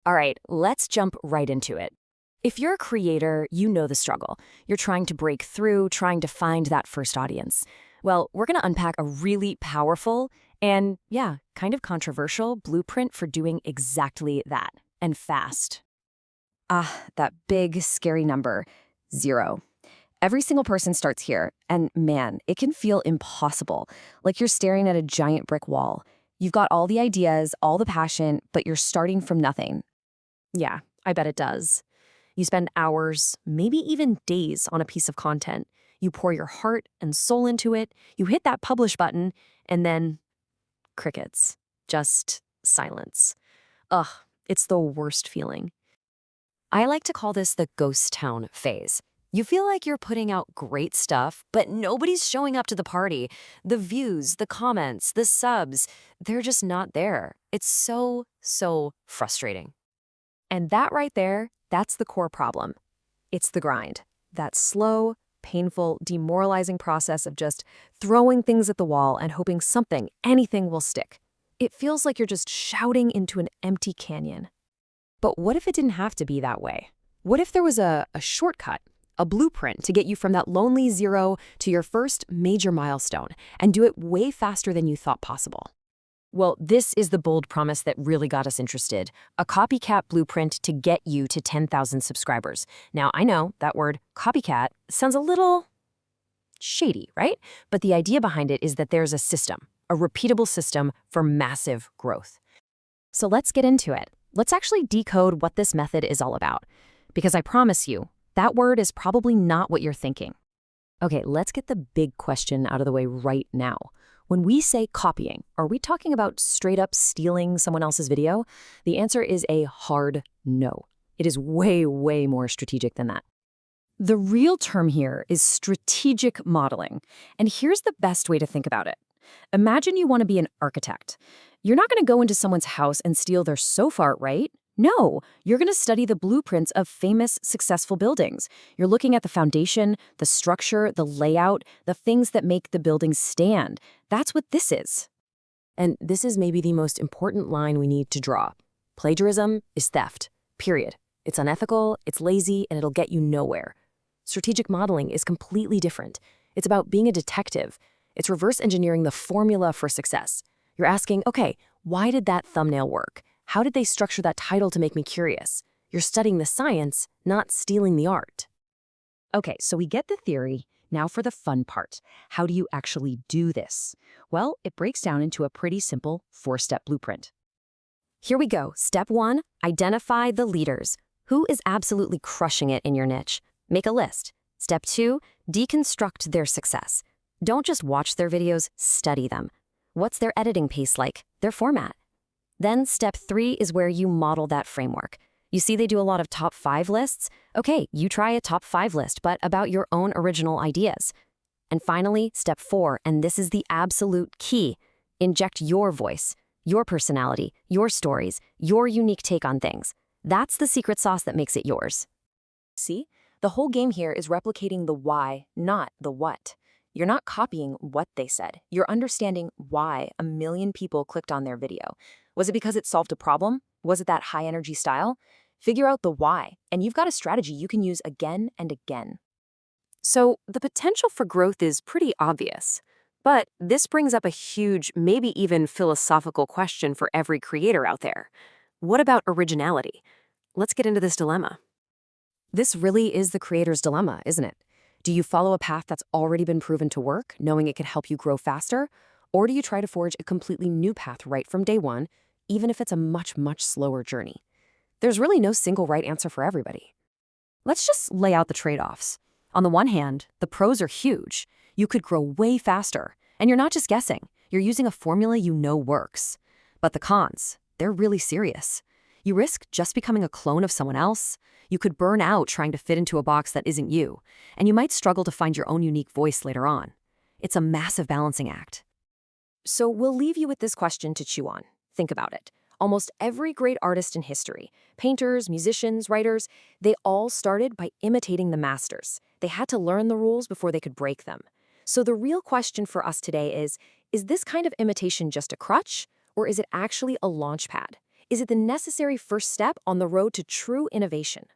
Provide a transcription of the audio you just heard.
All right, let's jump right into it. If you're a creator, you know the struggle. You're trying to break through, trying to find that first audience. Well, we're going to unpack a really powerful and, yeah, kind of controversial blueprint for doing exactly that, and fast. That big, scary number, 0. Every single person starts here, and man, it can feel impossible, like you're staring at a giant brick wall. You've got all the ideas, all the passion, but you're starting from nothing. Yeah, I bet it does. You spend hours, maybe even days on a piece of content. You pour your heart and soul into it, you hit that publish button, and then crickets. Just silence. Ugh, it's the worst feeling. I like to call this the ghost town phase. You feel like you're putting out great stuff, but nobody's showing up to the party. The views, the comments, the subs, they're just not there. It's so frustrating. And that right there, that's the core problem. It's the grind. That slow, painful, demoralizing process of just throwing things at the wall and hoping something, anything will stick. It feels like you're just shouting into an empty canyon. But what if it didn't have to be that way? What if there was a shortcut, a blueprint to get you from that lonely 0 to your first major milestone and do it way faster than you thought possible? Well, this is the bold promise that really got us interested. A copycat blueprint to get you to 10,000 subscribers. Now, I know that word copycat sounds a little shady, right? But the idea behind it is that there's a system, a repeatable system for massive growth. So let's get into it. Let's actually decode what this method is all about. Because I promise you, that word is probably not what you're thinking. Okay, let's get the big question out of the way right now. When we say copying, are we talking about straight up stealing someone else's video? The answer is a hard no. It is way more strategic than that. The real term here is strategic modeling. And here's the best way to think about it. Imagine you want to be an architect. You're not going to go into someone's house and steal their sofa art, right? No, you're going to study the blueprints of famous, successful buildings. You're looking at the foundation, the structure, the layout, the things that make the building stand. That's what this is. And this is maybe the most important line we need to draw. Plagiarism is theft, period. It's unethical, it's lazy, and it'll get you nowhere. Strategic modeling is completely different. It's about being a detective. It's reverse engineering the formula for success. You're asking, okay, why did that thumbnail work? How did they structure that title to make me curious? You're studying the science, not stealing the art. Okay, so we get the theory. Now for the fun part. How do you actually do this? Well, it breaks down into a pretty simple 4-step blueprint. Here we go. Step 1, identify the leaders. Who is absolutely crushing it in your niche? Make a list. Step 2, deconstruct their success. Don't just watch their videos, study them. What's their editing pace like? Their format? Then step 3 is where you model that framework. You see they do a lot of top 5 lists? Okay, you try a top 5 list, but about your own original ideas. And finally, step 4, and this is the absolute key. Inject your voice, your personality, your stories, your unique take on things. That's the secret sauce that makes it yours. See? The whole game here is replicating the why, not the what. You're not copying what they said. You're understanding why a million people clicked on their video. Was it because it solved a problem? Was it that high-energy style? Figure out the why, and you've got a strategy you can use again and again. So the potential for growth is pretty obvious. But this brings up a huge, maybe even philosophical question for every creator out there. What about originality? Let's get into this dilemma. This really is the creator's dilemma, isn't it? Do you follow a path that's already been proven to work, knowing it could help you grow faster? Or do you try to forge a completely new path right from day one, even if it's a much slower journey? There's really no single right answer for everybody. Let's just lay out the trade-offs. On the one hand, the pros are huge. You could grow way faster, and you're not just guessing. You're using a formula you know works. But the cons, they're really serious. You risk just becoming a clone of someone else. You could burn out trying to fit into a box that isn't you, and you might struggle to find your own unique voice later on. It's a massive balancing act. So we'll leave you with this question to chew on. Think about it. Almost every great artist in history, painters, musicians, writers, they all started by imitating the masters. They had to learn the rules before they could break them. So the real question for us today is this kind of imitation just a crutch, or is it actually a launch pad? is it the necessary first step on the road to true innovation?